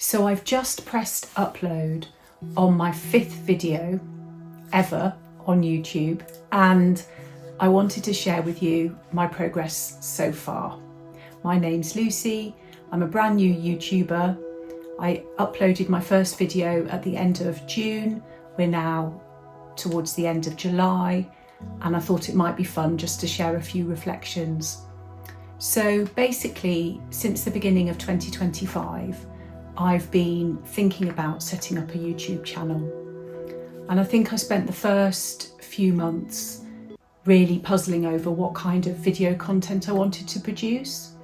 So I've just pressed upload on my 5th video ever on YouTube, and I wanted to share with you my progress so far. My name's Lucy, I'm a brand new YouTuber. I uploaded my first video at the end of June. We're now towards the end of July, and I thought it might be fun just to share a few reflections. So basically, since the beginning of 2025, I've been thinking about setting up a YouTube channel. And I think I spent the first few months really puzzling over what kind of video content I wanted to produce.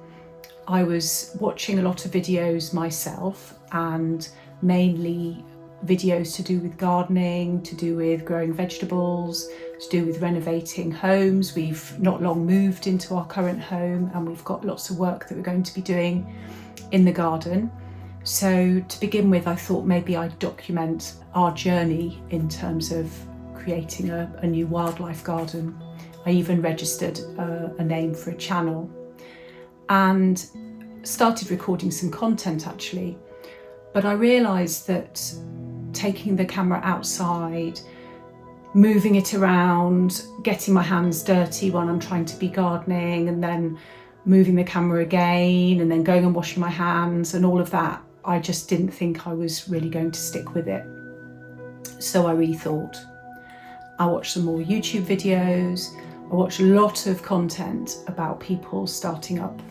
I was watching a lot of videos myself, and mainly videos to do with gardening, to do with growing vegetables, to do with renovating homes. We've not long moved into our current home, and we've got lots of work that we're going to be doing in the garden. So to begin with, I thought maybe I'd document our journey in terms of creating a new wildlife garden. I even registered a name for a channel and started recording some content actually. But I realised that taking the camera outside, moving it around, getting my hands dirty when I'm trying to be gardening, and then moving the camera again, and then going and washing my hands and all of that, I just didn't think I was really going to stick with it. So I rethought. I watched some more YouTube videos. I watched a lot of content about people starting up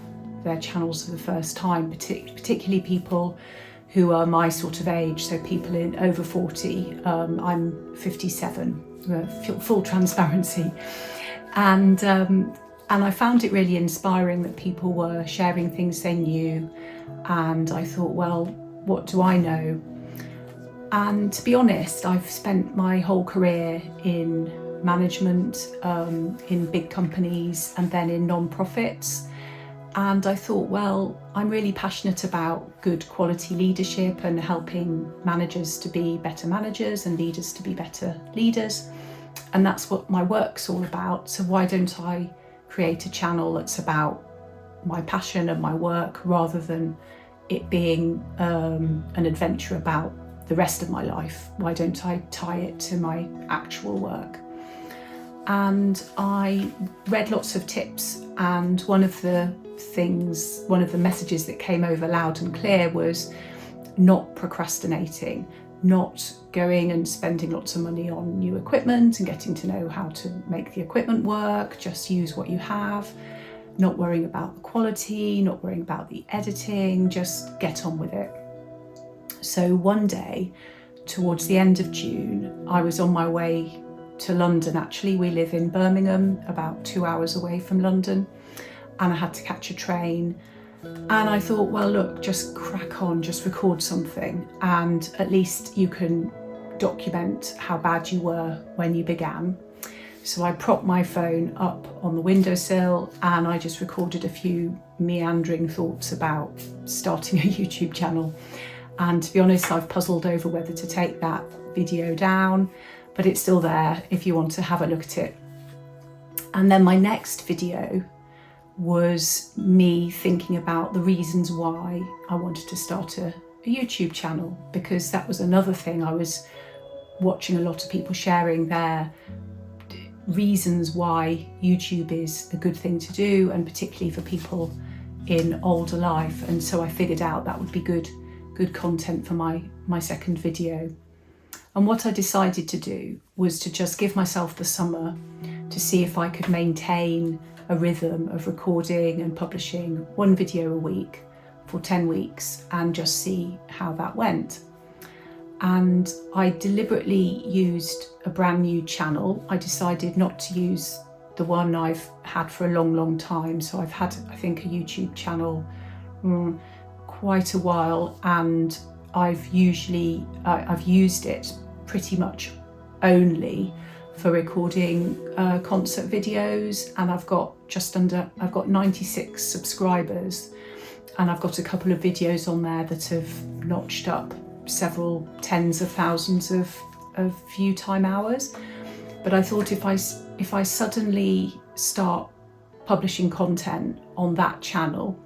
their channels for the first time, particularly people who are my sort of age, so people in over 40. I'm 57, full transparency. And I found it really inspiring that people were sharing things they knew. And I thought, well, what do I know? And to be honest, I've spent my whole career in management, in big companies, and then in non-profits. And I thought, well, I'm really passionate about good quality leadership and helping managers to be better managers and leaders to be better leaders. And that's what my work's all about. So why don't I create a channel that's about my passion and my work, rather than it being an adventure about the rest of my life? Why don't I tie it to my actual work? And I read lots of tips, and one of the messages that came over loud and clear was not procrastinating, not going and spending lots of money on new equipment and getting to know how to make the equipment work. Just use what you have, not worrying about the quality, not worrying about the editing, just get on with it. So one day, towards the end of June, I was on my way to London. Actually, we live in Birmingham, about 2 hours away from London, and I had to catch a train. And I thought, well, look, just crack on, just record something, and at least you can document how bad you were when you began. So I propped my phone up on the windowsill and I just recorded a few meandering thoughts about starting a YouTube channel. And to be honest, I've puzzled over whether to take that video down, but it's still there if you want to have a look at it. And then my next video was me thinking about the reasons why I wanted to start a YouTube channel, because that was another thing. I was watching a lot of people sharing their reasons why YouTube is a good thing to do, and particularly for people in older life. And so I figured out that would be good content for my second video. And what I decided to do was to just give myself the summer to see if I could maintain a rhythm of recording and publishing one video a week for 10 weeks and just see how that went. And I deliberately used a brand new channel. I decided not to use the one I've had for a long time. So I've had, I think, a YouTube channel quite a while, and I've used it pretty much only for recording concert videos, and I've got 96 subscribers, and I've got a couple of videos on there that have notched up several tens of thousands of view time hours. But I thought if I suddenly start publishing content on that channel,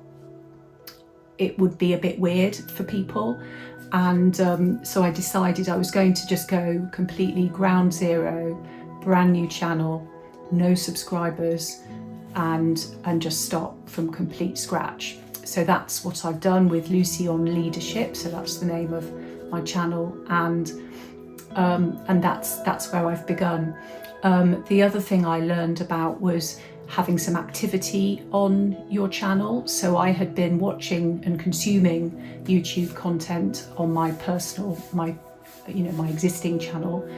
it would be a bit weird for people. And so I decided I was going to just go completely ground zero, brand new channel, no subscribers, and just start from complete scratch. So that's what I've done with Lucy on Leadership. So that's the name of my channel, and that's where I've begun. The other thing I learned about was having some activity on your channel. So I had been watching and consuming YouTube content on my personal, my existing channel,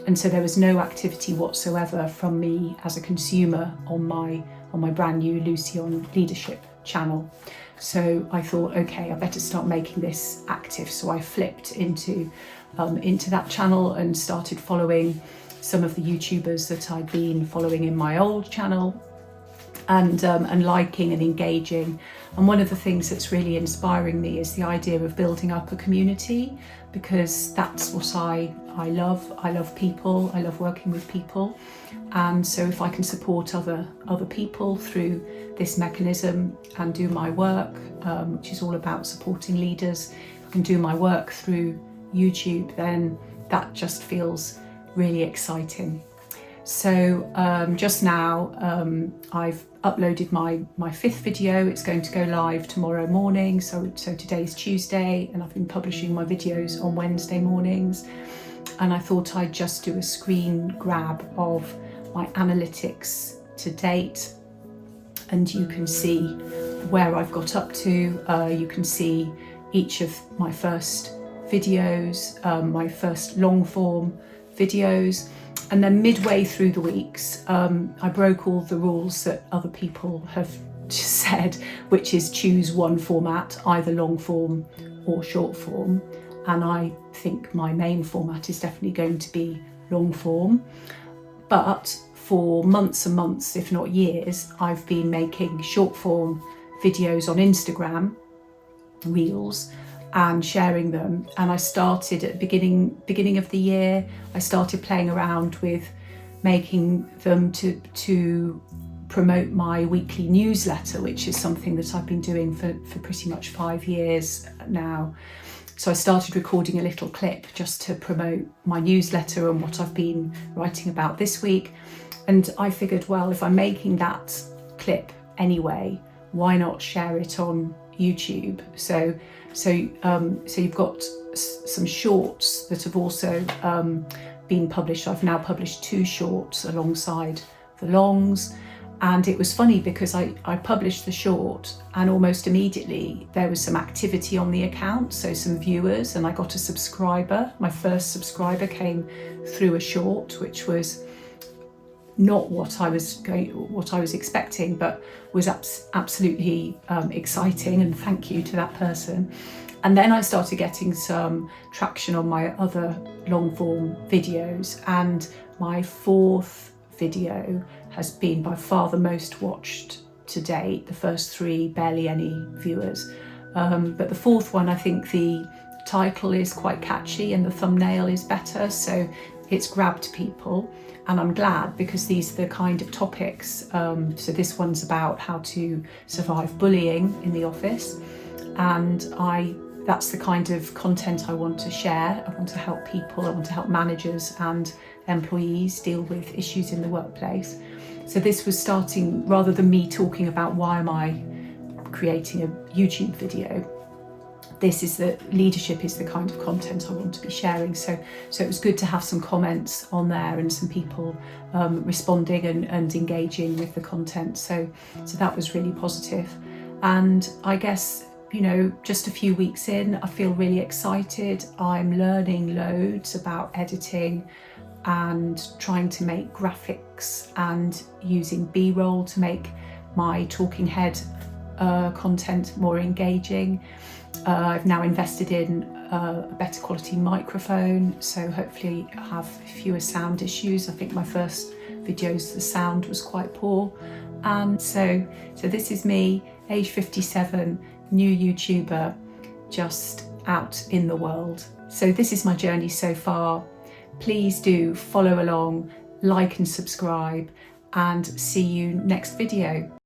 and so there was no activity whatsoever from me as a consumer on my brand new Lucy on Leadership channel. So I thought, okay, I better start making this active. So I flipped into that channel and started following some of the YouTubers that I'd been following in my old channel, and liking and engaging. And one of the things that's really inspiring me is the idea of building up a community, because that's what I love. I love people, I love working with people. And so if I can support other people through this mechanism and do my work, which is all about supporting leaders, if I can do my work through YouTube, then that just feels really exciting. So just now I've uploaded my fifth video. It's going to go live tomorrow morning. So today's Tuesday, and I've been publishing my videos on Wednesday mornings. And I thought I'd just do a screen grab of my analytics to date, and you can see where I've got up to. You can see each of my first videos, my first long form videos. And then midway through the weeks, I broke all the rules that other people have said, which is choose one format, either long form or short form. And I think my main format is definitely going to be long form. But for months and months, if not years, I've been making short form videos on Instagram, Reels, and sharing them. And I started at the beginning of the year, I started playing around with making them to promote my weekly newsletter, which is something that I've been doing for pretty much 5 years now. So I started recording a little clip just to promote my newsletter and what I've been writing about this week. And I figured, well, if I'm making that clip anyway, why not share it on YouTube? So you've got some shorts that have also been published. I've now published 2 shorts alongside the longs. And it was funny because I published the short, and almost immediately there was some activity on the account, so some viewers, and I got a subscriber. My first subscriber came through a short, which was not what I was expecting, but was absolutely exciting, and thank you to that person. And then I started getting some traction on my other long form videos, and my 4th video has been by far the most watched to date. The first 3 barely any viewers, but the 4th one, I think the title is quite catchy and the thumbnail is better, so it's grabbed people. And I'm glad, because these are the kind of topics. So this one's about how to survive bullying in the office, and that's the kind of content I want to share. I want to help people, I want to help managers and employees deal with issues in the workplace. So this was starting, rather than me talking about why am I creating a YouTube video, this is leadership is the kind of content I want to be sharing. So it was good to have some comments on there and some people responding and engaging with the content. So that was really positive. And I guess, just a few weeks in, I feel really excited. I'm learning loads about editing and trying to make graphics and using B-roll to make my talking head content more engaging. I've now invested in a better quality microphone, so hopefully I have fewer sound issues. I think my first videos, the sound was quite poor. And so this is me, age 57, new YouTuber, just out in the world. So this is my journey so far. Please do follow along, like and subscribe, and see you next video.